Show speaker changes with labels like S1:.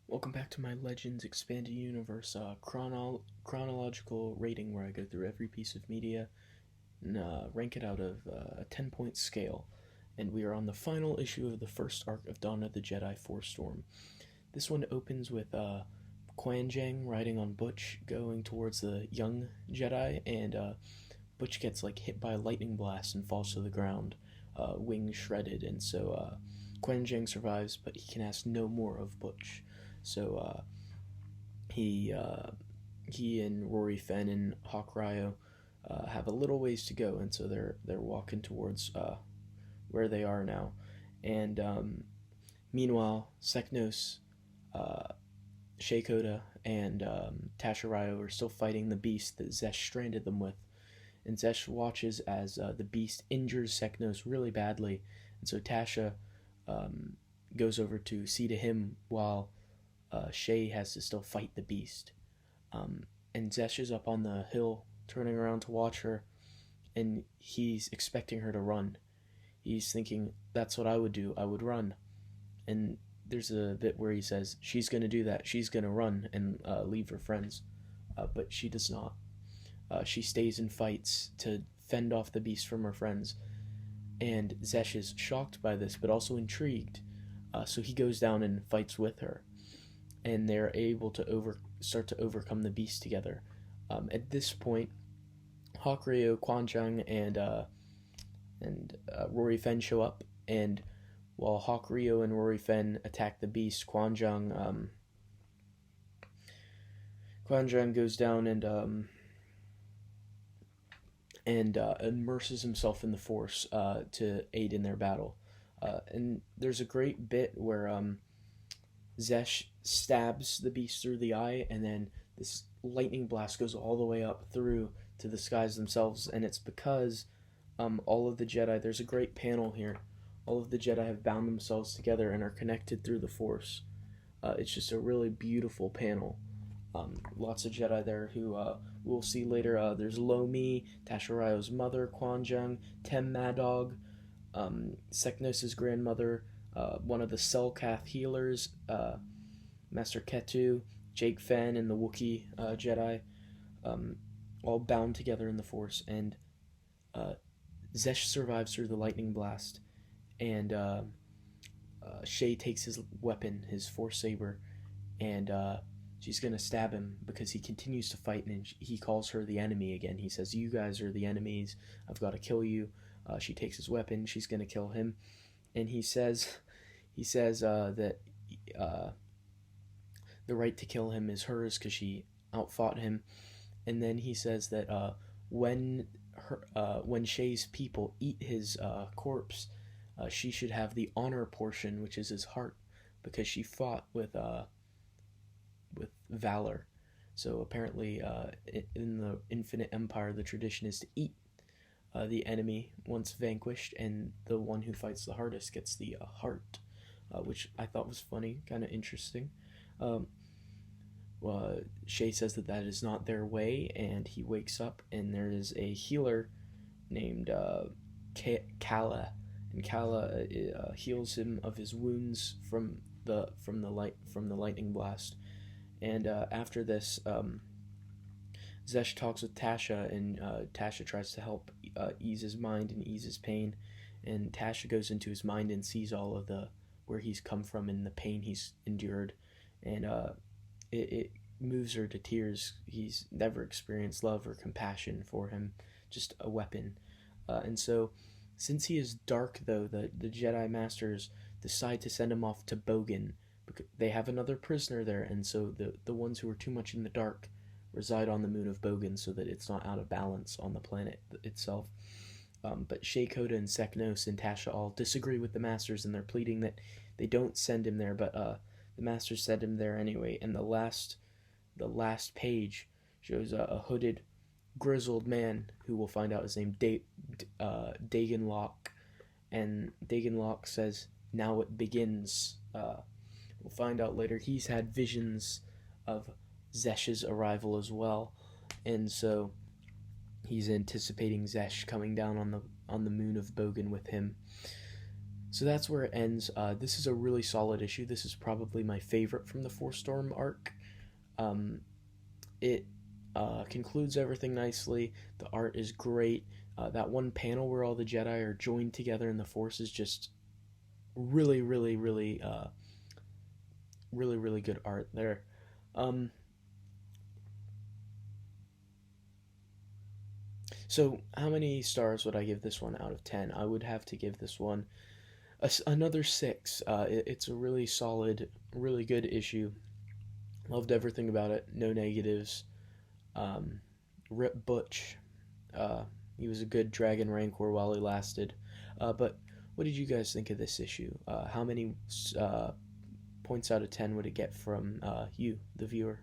S1: Welcome back to my Legends Expanded Universe chronological rating where I go through every piece of media and rank it out of a 10-point scale. And we are on the final issue of the first arc of Dawn of the Jedi Force Storm. This one opens with Quan Jang riding on Butch going towards the young Jedi, and Butch gets hit by a lightning blast and falls to the ground, wings shredded, and so Quan Jang survives, but he can ask no more of Butch. So he and Rory Fenn and Hawk Ryo have a little ways to go, and so they're walking towards where they are now. And meanwhile, Seknos, Shakoda, and Tasha Ryo are still fighting the beast that Zesh stranded them with. And Zesh watches as the beast injures Seknos really badly, and so Tasha goes over to see to him while Shay has to still fight the beast. And Zesh is up on the hill, turning around to watch her, and he's expecting her to run. He's thinking, that's what I would do, I would run. And there's a bit where he says, she's going to do that, she's going to run and leave her friends. But she does not. She stays and fights to fend off the beast from her friends. And Zesh is shocked by this, but also intrigued. So he goes down and fights with her. And they're able to start to overcome the beast together. At this point, Hawk Ryo, Quan Jang, and Rory Fenn show up, and while Hawk Ryo and Rory Fenn attack the beast, Quan Jang goes down and immerses himself in the Force to aid in their battle. And there's a great bit where Zesh stabs the beast through the eye, and then this lightning blast goes all the way up through to the skies themselves, and it's because all of the Jedi, there's a great panel here, all of the Jedi have bound themselves together and are connected through the Force. It's just a really beautiful panel. Lots of Jedi there who we'll see later. There's Lomi, Tasha Ryo's mother, Quan Jang, Tem Madog, Seknos' grandmother, one of the Selkath healers, Master Ketu, Jake Fenn, and the Wookiee Jedi, all bound together in the Force. And Zesh survives through the lightning blast, and Shay takes his weapon, his Force saber, and she's gonna stab him because he continues to fight, and he calls her the enemy again. He says, "You guys are the enemies. I've got to kill you." She takes his weapon. She's gonna kill him, and he says that the right to kill him is hers because she outfought him. And then he says that when Shay's people eat his corpse, she should have the honor portion, which is his heart, because she fought with valor. So apparently, in the Infinite Empire, the tradition is to eat the enemy once vanquished, and the one who fights the hardest gets the heart, which I thought was funny, kind of interesting. Shay says that is not their way, and he wakes up, and there is a healer named Kala, and Kala heals him of his wounds from the lightning blast. And after this, Zesh talks with Tasha, and Tasha tries to help ease his mind and ease his pain. And Tasha goes into his mind and sees all of where he's come from and the pain he's endured, and it moves her to tears. He's never experienced love or compassion for him, just a weapon. And so, since he is dark, though, the Jedi Masters decide to send him off to Bogan. Because they have another prisoner there, and so the ones who are too much in the dark reside on the moon of Bogan so that it's not out of balance on the planet itself. But Shakoda and Seknos and Tasha all disagree with the Masters, and they're pleading that they don't send him there, but the Masters send him there anyway. And the last page Shows a hooded, grizzled man who will find out his name, Dagon Locke. And Dagon Locke says, "Now it begins." We'll find out later he's had visions of Zesh's arrival as well, and so he's anticipating Zesh coming down on the moon of Bogan with him. So that's where it ends. This is a really solid issue. This is probably my favorite from the Force Storm arc. It concludes everything nicely. The art is great. That one panel where all the Jedi are joined together in the Force is just really, really, really, really, really good art there. So, how many stars would I give this one out of 10? I would have to give this one another 6. It's a really solid, really good issue. Loved everything about it. No negatives. Rip Butch. He was a good Dragon Rancor while he lasted. But what did you guys think of this issue? How many points out of 10 would it get from you, the viewer?